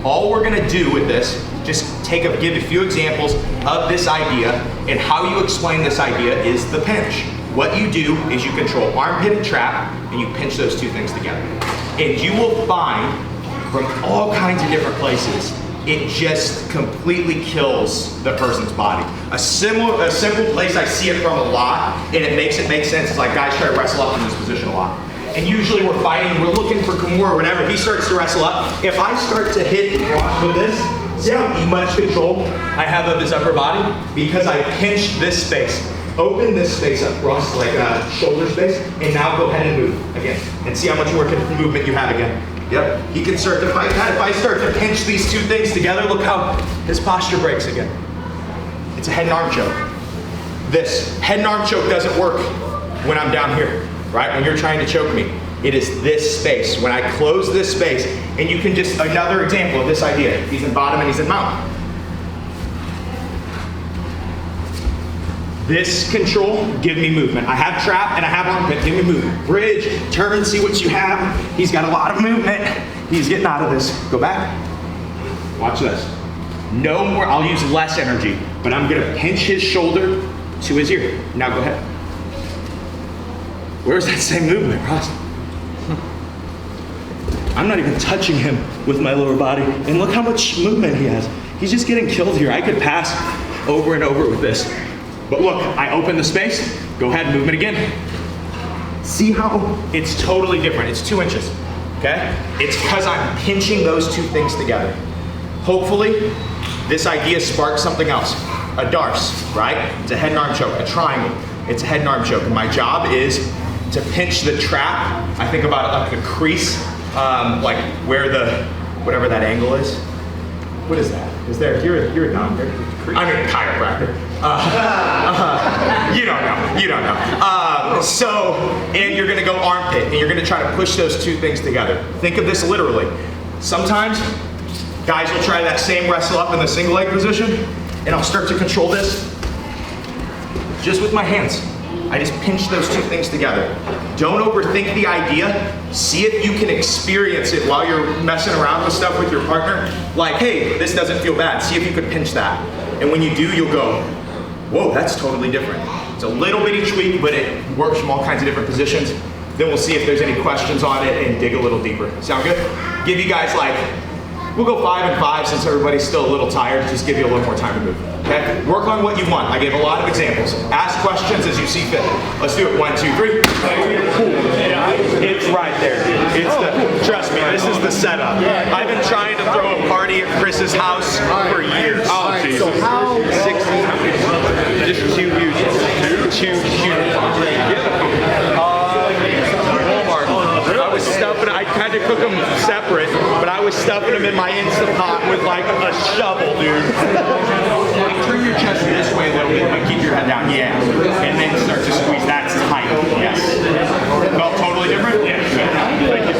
All we're gonna do with this, just give a few examples of this idea, and how you explain this idea is the pinch. What you do is you control armpit and trap, and you pinch those two things together. And you will find from all kinds of different places, it just completely kills the person's body. A simple place I see it from a lot, and it makes it make sense, is like guys try to wrestle up in this position a lot. And usually we're fighting, we're looking for Kimura or whatever. He starts to wrestle up. If I start to hit with this, see how much control I have of his upper body? Because I pinched this space. Open this space up, Ross, like shoulder space, and now go ahead and move again. And see how much more movement you have again. Yep, he can start to fight that. If I start to pinch these two things together, look how his posture breaks again. It's a head and arm choke. This head and arm choke doesn't work when I'm down here. Right, when you're trying to choke me, it is this space. When I close this space, and you can just, another example of this idea. He's in bottom and he's in mount. This control, give me movement. I have trap and I have armpit, give me movement. Bridge, turn, see what you have. He's got a lot of movement. He's getting out of this. Go back. Watch this. No more, I'll use less energy, but I'm gonna pinch his shoulder to his ear. Now go ahead. Where's that same movement, Ross? I'm not even touching him with my lower body. And look how much movement he has. He's just getting killed here. I could pass over and over with this. But look, I open the space. Go ahead, movement again. See how it's totally different. It's 2 inches, okay? It's because I'm pinching those two things together. Hopefully, this idea sparks something else. A darce, right? It's a head and arm choke, a triangle. It's a head and arm choke. And my job is to pinch the trap. I think about it like a crease, like where the, whatever that angle is. What is that? Is there, you're a doctor. I mean, a chiropractor. You don't know. So, and you're gonna go armpit, and you're gonna try to push those two things together. Think of this literally. Sometimes, guys will try that same wrestle up in the single leg position, and I'll start to control this just with my hands. I just pinch those two things together. Don't overthink the idea. See if you can experience it while you're messing around with stuff with your partner. Like, hey, this doesn't feel bad. See if you could pinch that. And when you do, you'll go, whoa, that's totally different. It's a little bitty tweak, but it works from all kinds of different positions. Then we'll see if there's any questions on it and dig a little deeper. Sound good? Give you guys like, we'll go 5 and 5 since everybody's still a little tired. Just give you a little more time to move. Okay? Work on what you want. I gave a lot of examples. Ask questions as you see fit. Let's do it. 1, 2, 3. It's right there. It's the, trust me, this is the setup. I've been trying to throw a party at Chris's house for years. Oh, geez. So how? 60. Just 2 huge. 2 huge. I was stuffing, I had to cook them separate, but I was stuffing them in my Instant Pot with like a shovel, dude. Turn your chest this way a little bit, but keep your head down, yeah. And then start to squeeze, that's tight, yes. Felt totally different? Yeah. Thank you.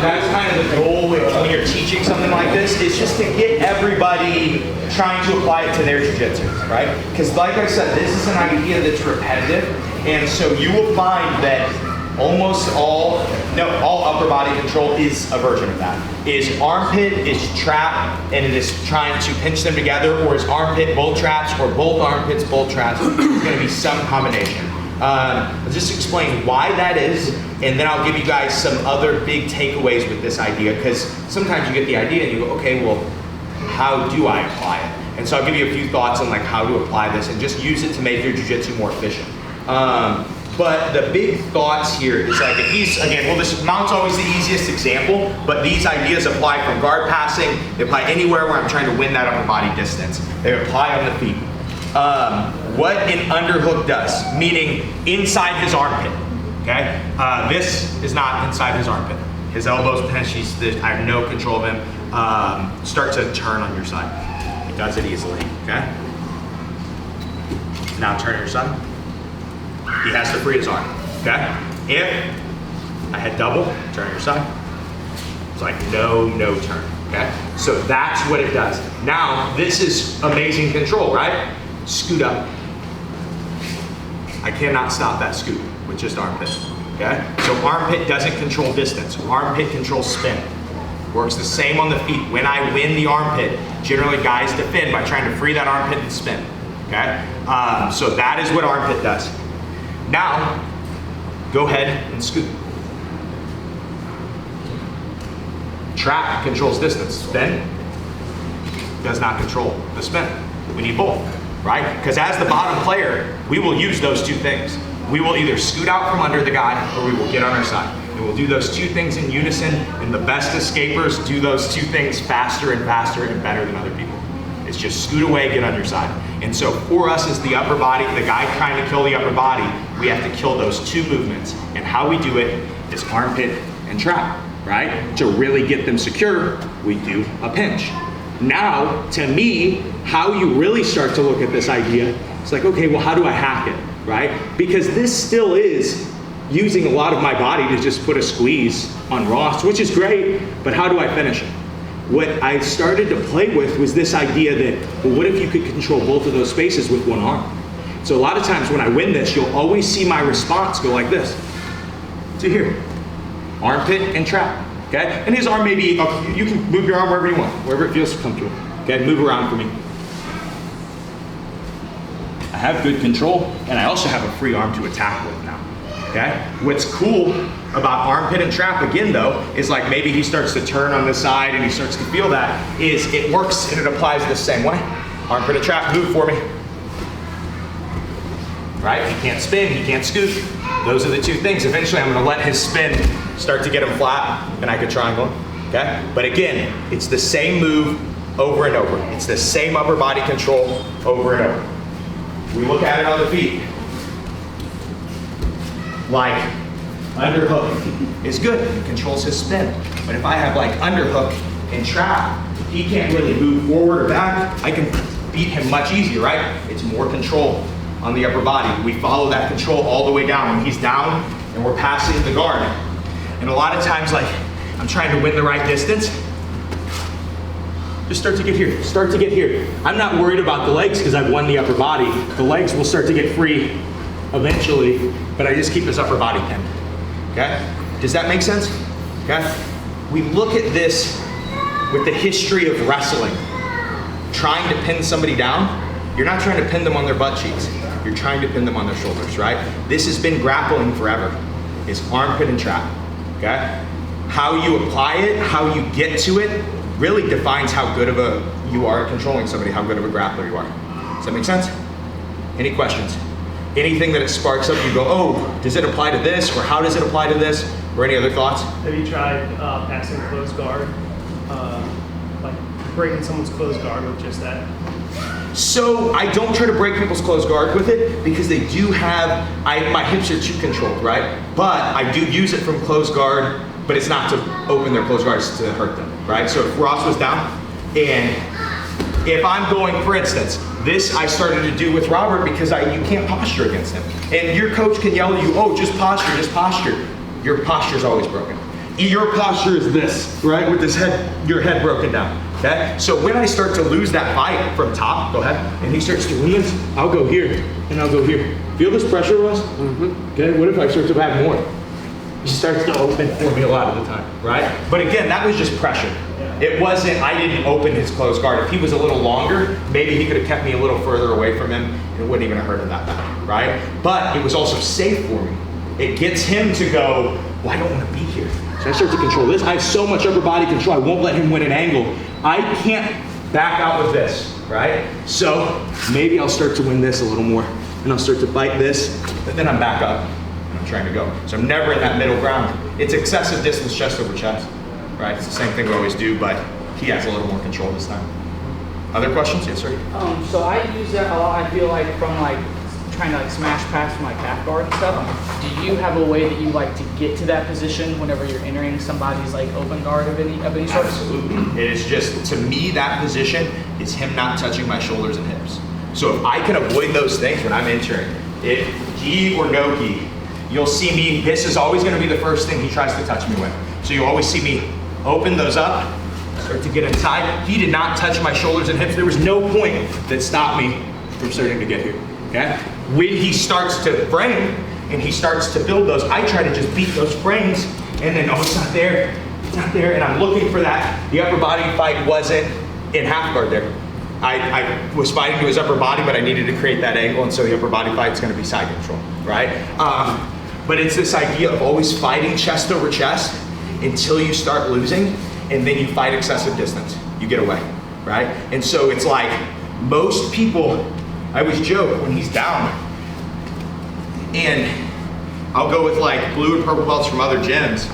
That's kind of the goal when you're teaching something like this, is just to get everybody trying to apply it to their jiu-jitsu, right? Because like I said, this is an idea that's repetitive, and so you will find that almost all upper body control is a version of that. Is armpit, is trap, and it is trying to pinch them together, or is armpit both traps, or both armpits, both traps. It's gonna be some combination. I'll just explain why that is, and then I'll give you guys some other big takeaways with this idea, because sometimes you get the idea and you go, okay, well, how do I apply it? And so I'll give you a few thoughts on like how to apply this, and just use it to make your jiu-jitsu more efficient. But the big thoughts here is like, if he's, again, well, this mount's always the easiest example, but these ideas apply from guard passing, they apply anywhere where I'm trying to win that upper body distance. They apply on the feet. What an underhook does, meaning inside his armpit, okay? This is not inside his armpit. His elbow's pinched, I have no control of him. Start to turn on your side. He does it easily, okay? Now turn your side. He has to free his arm, okay? If I had double, turn your side. It's like no turn, okay? So that's what it does. Now, this is amazing control, right? Scoot up. I cannot stop that scoot with just armpit, okay? So armpit doesn't control distance. Armpit controls spin. Works the same on the feet. When I win the armpit, generally guys defend by trying to free that armpit and spin, okay? So that is what armpit does. Now, go ahead and scoot. Trap controls distance. Spin does not control the spin. We need both, right? Because as the bottom player, we will use those two things. We will either scoot out from under the guy or we will get on our side. And we'll do those two things in unison, and the best escapers do those two things faster and faster and better than other people. It's just scoot away, get on your side. And so for us as the upper body, the guy trying to kill the upper body, we have to kill those two movements. And how we do it is armpit and trap, right? To really get them secure, we do a pinch. Now, to me, how you really start to look at this idea, it's like, okay, well, how do I hack it, right? Because this still is using a lot of my body to just put a squeeze on Ross, which is great, but how do I finish it? What I started to play with was this idea that, well, what if you could control both of those spaces with one arm? So a lot of times when I win this, you'll always see my response go like this. To here, armpit and trap, okay? And his arm may be, you can move your arm wherever you want, wherever it feels comfortable, okay? Move around for me. I have good control, and I also have a free arm to attack with now. Okay? What's cool about armpit and trap again though, is like maybe he starts to turn on this side and he starts to feel that, is it works and it applies the same way. Armpit and trap, move for me. Right? He can't spin, he can't scoot. Those are the two things. Eventually I'm gonna let his spin start to get him flat and I could triangle him, okay? But again, it's the same move over and over. It's the same upper body control over and over. We look at it on the feet. Like underhook is good, it controls his spin. But if I have like underhook and trap, he can't really move forward or back. I can beat him much easier, right? It's more control on the upper body. We follow that control all the way down. When he's down and we're passing the guard. And a lot of times, like, I'm trying to win the right distance. Just start to get here, start to get here. I'm not worried about the legs because I've won the upper body. The legs will start to get free eventually, but I just keep his upper body pinned, okay? Does that make sense? Okay? We look at this with the history of wrestling. Trying to pin somebody down, you're not trying to pin them on their butt cheeks. You're trying to pin them on their shoulders, right? This has been grappling forever. It's armpit and trap, okay? How you apply it, how you get to it, really defines how good of you are at controlling somebody, how good of a grappler you are. Does that make sense? Any questions? Anything that it sparks up, you go, oh, does it apply to this, or how does it apply to this, or any other thoughts? Have you tried passing closed guard, like breaking someone's closed guard with just that? So I don't try to break people's closed guard with it because they do have, my hips are too controlled, right? But I do use it from closed guard, but it's not to open their closed guards to hurt them, right? So if Ross was down, and if I'm going, for instance, this I started to do with Robert because you can't posture against him. And your coach can yell at you, oh, just posture, just posture. Your posture's always broken. Your posture is this, right? With this head, your head broken down, okay? So when I start to lose that fight from top, go ahead, and he starts doing this, I'll go here, and I'll go here. Feel this pressure, Russ? Mm-hmm. Okay, what if I start to have more? He starts to open for me a lot of the time, right? But again, that was just pressure. It wasn't, I didn't open his closed guard. If he was a little longer, maybe he could have kept me a little further away from him, and it wouldn't even have hurt him that bad, right? But it was also safe for me. It gets him to go, well, I don't want to be here. So I start to control this. I have so much upper body control, I won't let him win an angle. I can't back out with this, right? So maybe I'll start to win this a little more, and I'll start to fight this, but then I'm back up, and I'm trying to go. So I'm never in that middle ground. It's excessive distance chest over chest. Right, it's the same thing we always do, but he has a little more control this time. Other questions? Yes, sir. So I use that a lot. I feel like from like trying to like smash past my calf guard and stuff. Do you have a way that you like to get to that position whenever you're entering somebody's like open guard of any sort? Absolutely. It is just, to me, that position is him not touching my shoulders and hips. So if I can avoid those things when I'm entering, if gi or no gi, you'll see me. This is always going to be the first thing he tries to touch me with. So you always see me open those up, start to get inside. He did not touch my shoulders and hips. There was no point that stopped me from starting to get here, okay? When he starts to frame and he starts to build those, I try to just beat those frames and then, oh, it's not there. down there and I'm looking for that. The upper body fight wasn't in half guard there. I was fighting to his upper body, but I needed to create that angle, and so the upper body fight is going to be side control, right? But it's this idea of always fighting chest over chest until you start losing, and then you fight excessive distance. You get away, right? And so it's like most people, I always joke when he's down, and I'll go with like blue and purple belts from other gyms,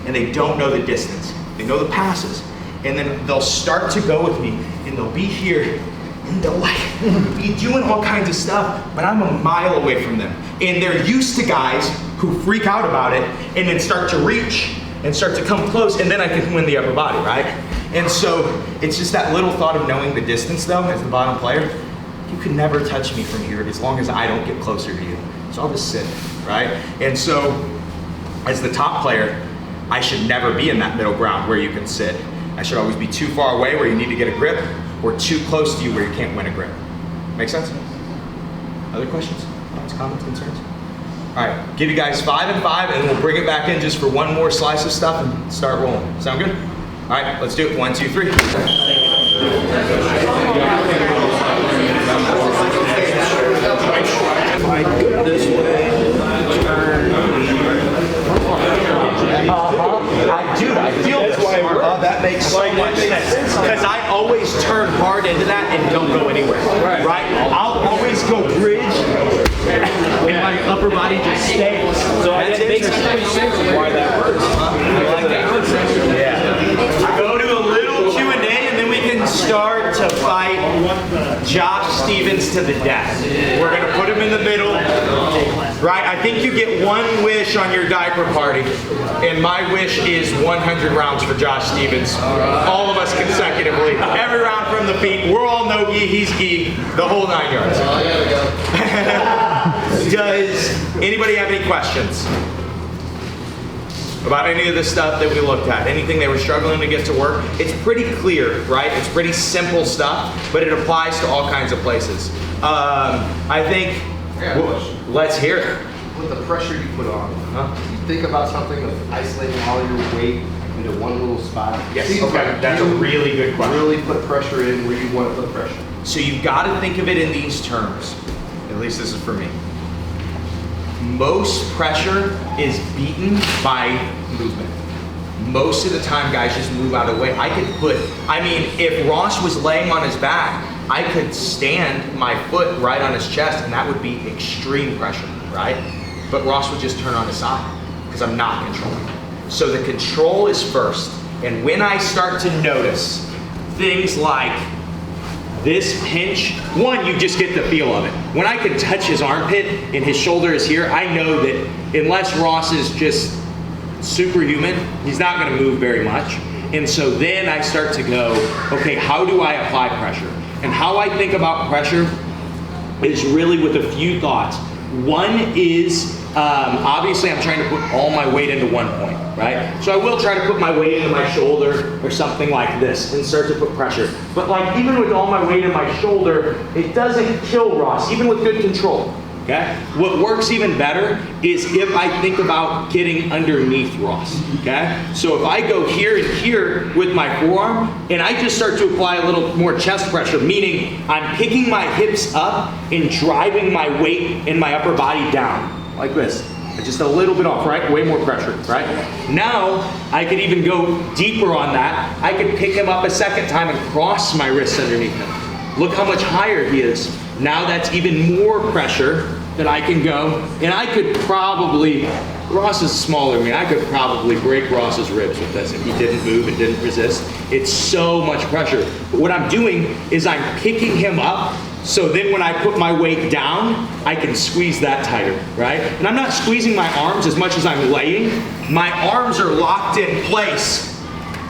and they don't know the distance. They know the passes. And then they'll start to go with me, and they'll be here, and they'll like be doing all kinds of stuff, but I'm a mile away from them. And they're used to guys who freak out about it, and then start to reach, and start to come close, and then I can win the upper body, right? And so, it's just that little thought of knowing the distance though, as the bottom player. You can never touch me from here as long as I don't get closer to you. So I'll just sit, right? And so, as the top player, I should never be in that middle ground where you can sit. I should always be too far away where you need to get a grip, or too close to you where you can't win a grip. Make sense? Other questions? Thoughts, comments, concerns? All right, give you guys 5 and 5, and we'll bring it back in just for one more slice of stuff and start rolling. Sound good? All right, let's do it. 1, 2, 3. This way. Dude, I feel this way. That makes so much sense. Because I always turn hard into that and don't go anywhere. Right? I'll always go bridge, and my upper body just stays. So that makes sense why that works. I like that. Yeah. Go to a little Q&A, and then we can start to fight Josh Stevens to the death. We're going to put him in the middle. Right? I think you get one wish on your diaper party, and my wish is 100 rounds for Josh Stevens. All of us consecutively. Every round from the feet. We're all no-gi, he's gi, the whole 9 yards. Does anybody have any questions about any of the stuff that we looked at? Anything they were struggling to get to work? It's pretty clear, right? It's pretty simple stuff, but it applies to all kinds of places. I think, let's hear it. With the pressure you put on, you think about something of isolating all your weight into one little spot. Yes, okay, that's a really good question. Really put pressure in where you want to put pressure. So you've got to think of it in these terms. At least this is for me. Most pressure is beaten by movement. Most of the time, guys just move out of the way. If Ross was laying on his back, I could stand my foot right on his chest, and that would be extreme pressure, right? But Ross would just turn on his side, because I'm not controlling. So the control is first. And when I start to notice things like this pinch, one, you just get the feel of it. When I can touch his armpit and his shoulder is here, I know that unless Ross is just superhuman, he's not gonna move very much. And so then I start to go, okay, how do I apply pressure? And how I think about pressure is really with a few thoughts. One is, obviously I'm trying to put all my weight into one point, right? So I will try to put my weight into my shoulder or something like this and start to put pressure. But like even with all my weight in my shoulder, it doesn't kill Ross, even with good control, okay? What works even better is if I think about getting underneath Ross, okay? So if I go here and here with my forearm, and I just start to apply a little more chest pressure, meaning I'm picking my hips up and driving my weight in my upper body down, like this. Just a little bit off, right? Way more pressure, right? Now, I could even go deeper on that. I could pick him up a second time and cross my wrists underneath him. Look how much higher he is. Now that's even more pressure that I can go, and I could probably, Ross is smaller than me, I could probably break Ross's ribs with this if he didn't move and didn't resist. It's so much pressure. But what I'm doing is I'm picking him up, so then when I put my weight down, I can squeeze that tighter, right? And I'm not squeezing my arms as much as I'm laying. My arms are locked in place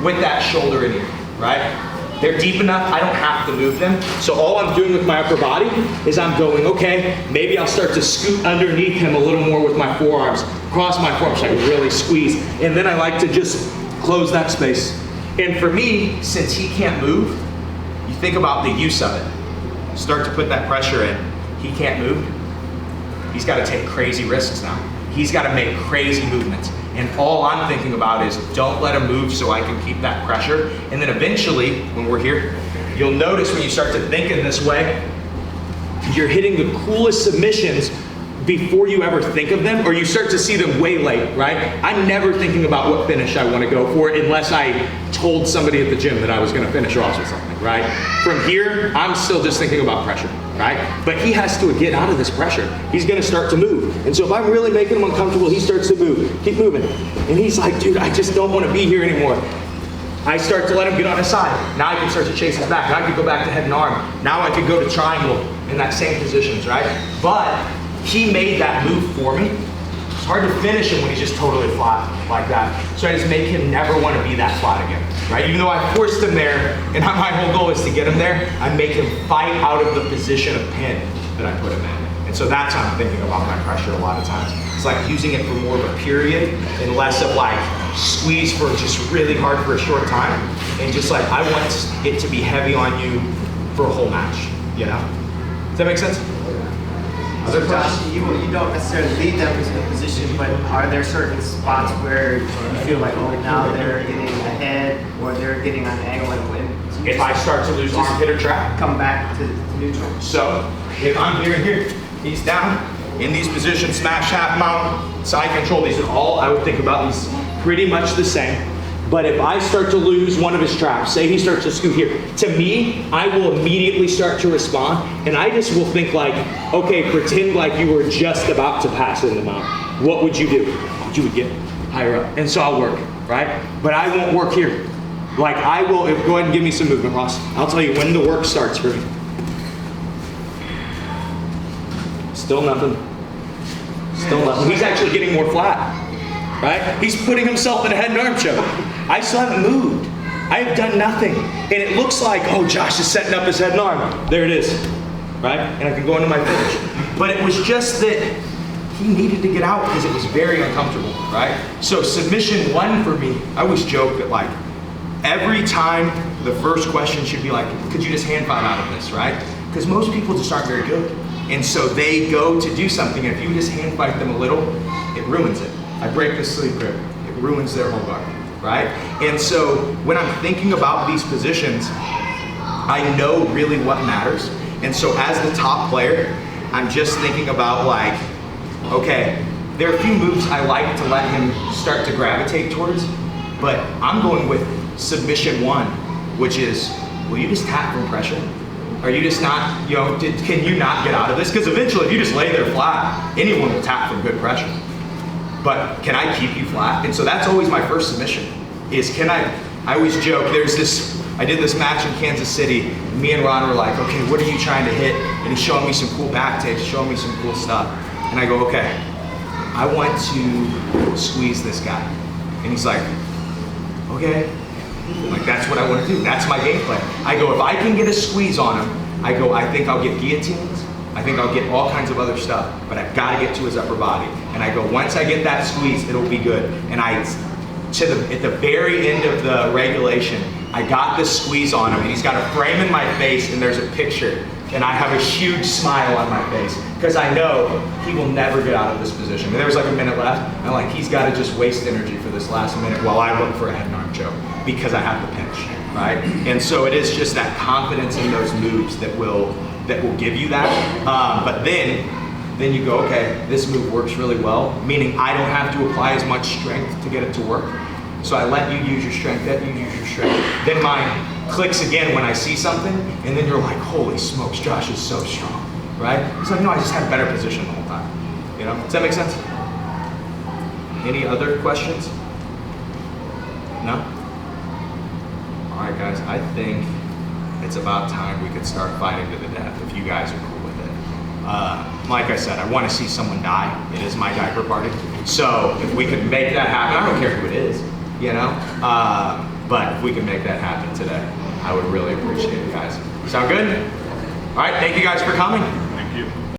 with that shoulder in here, right? They're deep enough, I don't have to move them. So all I'm doing with my upper body is I'm going, okay, maybe I'll start to scoot underneath him a little more with my forearms, cross my forearms so I can really squeeze. And then I like to just close that space. And for me, since he can't move, you think about the use of it. Start to put that pressure in. He can't move. He's got to take crazy risks now. He's got to make crazy movements. And all I'm thinking about is don't let him move so I can keep that pressure. And then eventually, when we're here, you'll notice when you start to think in this way, you're hitting the coolest submissions before you ever think of them, or you start to see them way late, right? I'm never thinking about what finish I want to go for unless I told somebody at the gym that I was going to finish off with something, right? From here, I'm still just thinking about pressure, right? But he has to get out of this pressure. He's going to start to move. And so if I'm really making him uncomfortable, he starts to move. Keep moving. And he's like, dude, I just don't want to be here anymore. I start to let him get on his side. Now I can start to chase his back. Now I can go back to head and arm. Now I can go to triangle in that same positions, right? But he made that move for me. It's hard to finish him when he's just totally flat like that. So I just make him never want to be that flat again, right? Even though I forced him there, and my whole goal is to get him there, I make him fight out of the position of pin that I put him in. And so that's how I'm thinking about my pressure a lot of times. It's like using it for more of a period and less of like squeeze for just really hard for a short time. And just like, I want it to be heavy on you for a whole match, you know? Does that make sense? So Josh, you don't necessarily lead them into the position, but are there certain spots where you feel like, oh, now they're getting ahead or they're getting on an angle and win? So If I start to lose armpit or trap. come back to neutral. So if I'm here and here, he's down, in these positions, smash, half mount, side control, these are all, I would think about these pretty much the same. But if I start to lose one of his traps, say he starts to scoot here, to me, I will immediately start to respond, and I just will think like, okay, pretend like you were just about to pass in the mount. What would you do? You would get higher up, and so I'll work, right? But I won't work here. Like I will, go ahead and give me some movement, Ross. I'll tell you when the work starts for me. Still nothing. Still nothing. He's actually getting more flat. Right? He's putting himself in a head and arm choke. I still haven't moved. I have done nothing. And it looks like, oh, Josh is setting up his head and arm. There it is. Right? And I can go into my finish. But it was just that he needed to get out because it was very uncomfortable. Right? So submission one for me, I always joke that like every time the first question should be like, could you just hand fight out of this? Right? Because most people just aren't very good. And so they go to do something. And if you just hand fight them a little, it ruins it. I break the sleeve grip, it ruins their whole guard, right? And so when I'm thinking about these positions, I know really what matters. And so as the top player, I'm just thinking about like, okay, there are a few moves I like to let him start to gravitate towards, but I'm going with submission one, which is, will you just tap from pressure? Are you just not, you know, can you not get out of this? Because eventually if you just lay there flat, anyone will tap from good pressure. But can I keep you flat? And so that's always my first submission, is can I always joke, I did this match in Kansas City, and me and Ron were like, okay, what are you trying to hit? And he's showing me some cool back takes, showing me some cool stuff. And I go, okay, I want to squeeze this guy. And he's like, okay. Like, that's what I want to do. That's my game plan. I go, if I can get a squeeze on him, I go, I think I'll get guillotines. I think I'll get all kinds of other stuff, but I've got to get to his upper body. And I go, once I get that squeeze, it'll be good. And at the very end of the regulation, I got this squeeze on him, and he's got a frame in my face, and there's a picture. And I have a huge smile on my face, because I know he will never get out of this position. And there was like a minute left, and I'm like, he's got to just waste energy for this last minute while I look for a head and arm choke, because I have the pinch, right? And so it is just that confidence in those moves that will give you that. But then you go, okay, this move works really well, meaning I don't have to apply as much strength to get it to work. So I let you use your strength, Then mine clicks again when I see something, and then you're like, holy smokes, Josh is so strong, right? He's like, no, I just had better position the whole time. You know, does that make sense? Any other questions? No? All right, guys, I think it's about time we could start fighting to the death if you guys are cool with it. Like I said, I want to see someone die. It is my diaper party. So if we could make that happen, I don't care who it is, you know? But if we can make that happen today, I would really appreciate it, guys. Sound good? All right, thank you guys for coming. Thank you.